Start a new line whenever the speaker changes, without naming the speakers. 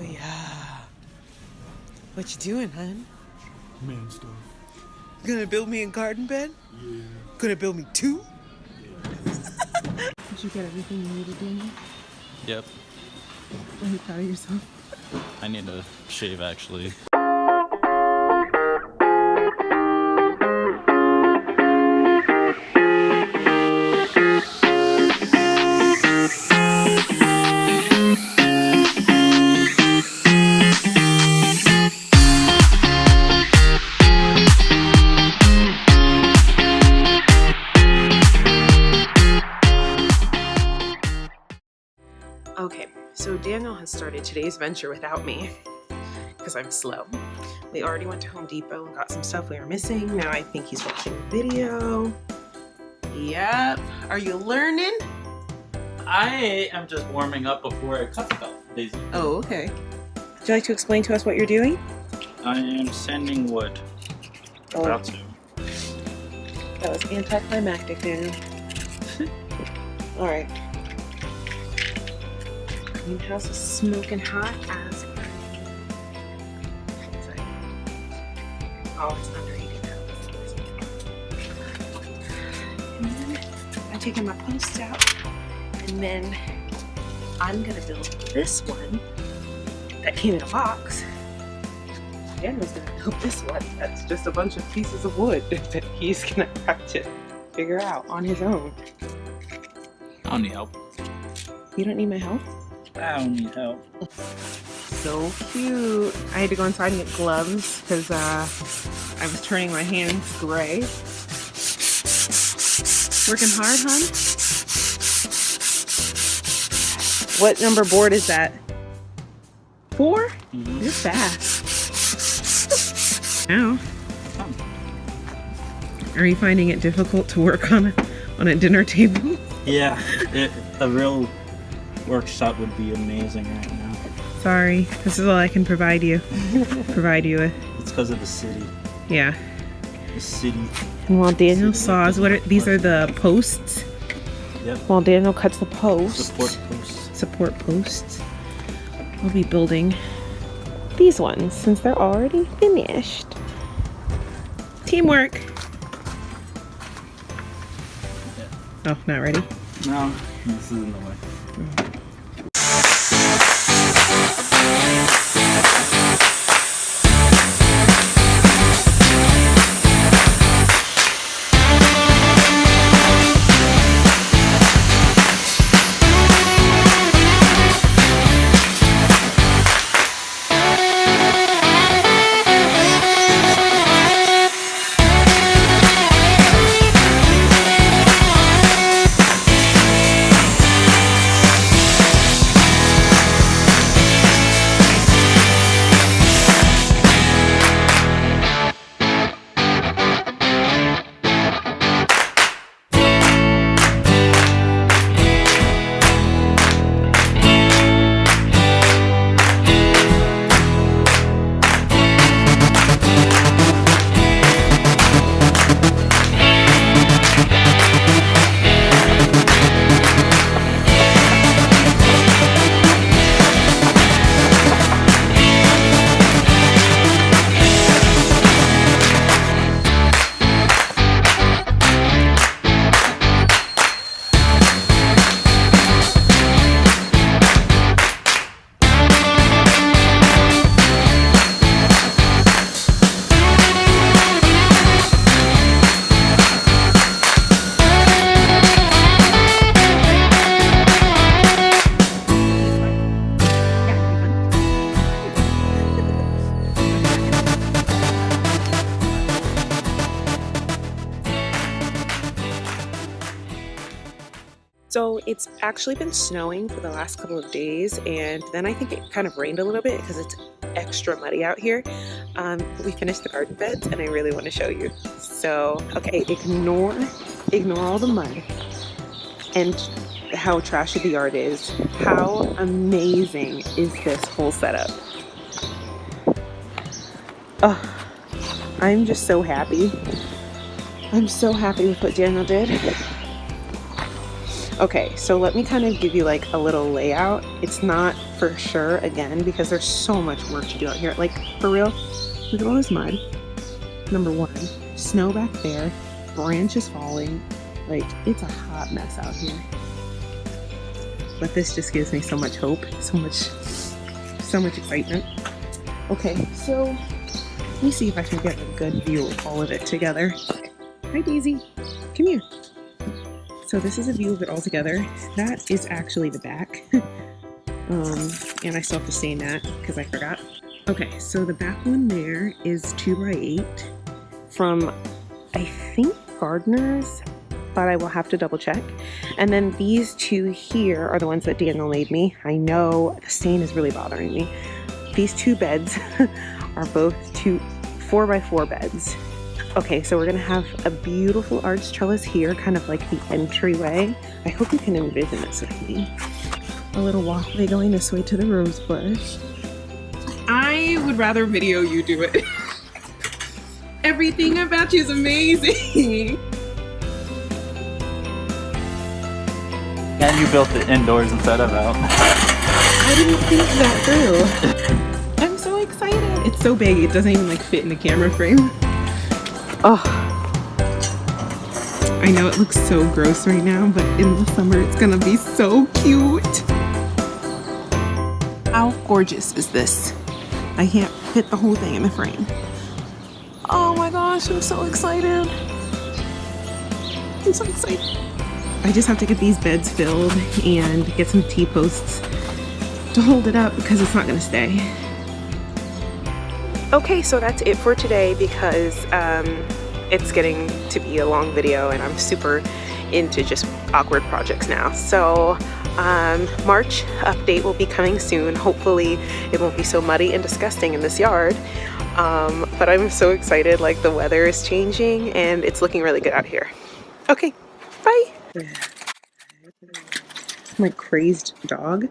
yeah. What you doing, hun?
Man stuff.
Gonna build me a garden bed?
Yeah.
Gonna build me two?
Yeah.
Did you get everything you needed, Daniel?
Yep.
Are you proud of yourself?
I need to shave actually.
Okay, so Daniel has started today's venture without me because I'm slow. We already went to Home Depot and got some stuff we were missing. Now I think he's watching a video. Yep. Are you learning?
I am just warming up before I cut stuff, Daisy.
Oh, okay. Would you like to explain to us what you're doing?
I am sanding wood.
Oh,
About to.
that was anticlimactic, Daniel. All right. Greenhouse is smoking hot as sorry. Oh, it's under 80 now. And then I'm taking my posts out, and then I'm gonna build this one that came in a box. Daniel's gonna build this one that's just a bunch of pieces of wood that he's gonna have to figure out on his own.
I don't need help.
You don't need my help?
I don't need help.
So cute. I had to go inside and get gloves because I was turning my hands gray. Working hard, hon? What number board is that? 4?
Mm-hmm.
You're fast. Now, are you finding it difficult to work on a dinner table?
Yeah, a real workshop would be amazing right now.
Sorry, this is all I can provide you with.
It's because of the city.
Yeah.
The city.
And while Daniel saws, these are the posts.
Yep.
While Daniel cuts the posts,
Support posts.
We'll be building these ones since they're already finished. Teamwork. Oh, not ready?
No, this is in the way. So it's actually been snowing for the last couple of days, and then I think it kind of rained a little bit because it's extra muddy out here. We finished the garden beds and I really want to show you. So, okay, ignore all the mud and how trashy the yard is. How amazing is this whole setup? Oh, I'm just so happy. I'm so happy with what Daniel did. Okay, so let me kind of give you like a little layout. It's not for sure, again, because there's so much work to do out here. Like, for real, look at all this mud. Number one, snow back there, branches falling. Like, it's a hot mess out here. But this just gives me so much hope, so much excitement. Okay, so let me see if I can get a good view of all of it together. Hi, Daisy. Come here. So this is a view of it all together. That is actually the back. And I still have to stain that because I forgot. Okay, so the back one there is 2x8 from, I think, Gardeners, but I will have to double check. And then these two here are the ones that Daniel made me. I know the stain is really bothering me. These two beds are both 4x4 beds. Okay, so we're gonna have a beautiful arch trellis here, kind of like the entryway. I hope you can envision this with me. A little walkway going this way to the rose bush. I would rather video you do it. Everything about you is amazing.
And you built it indoors instead of out.
I didn't think that through. I'm so excited. It's so big, it doesn't even like fit in the camera frame. Oh, I know it looks so gross right now, but in the summer it's gonna be so cute. How gorgeous is this? I can't fit the whole thing in the frame. Oh my gosh, I'm so excited. I'm so excited. I just have to get these beds filled and get some T-posts to hold it up because it's not gonna stay. Okay, so that's it for today because it's getting to be a long video and I'm super into just awkward projects now. So March update will be coming soon. Hopefully it won't be so muddy and disgusting in this yard. But I'm so excited, like the weather is changing and it's looking really good out here. Okay, bye. I'm like crazed dog.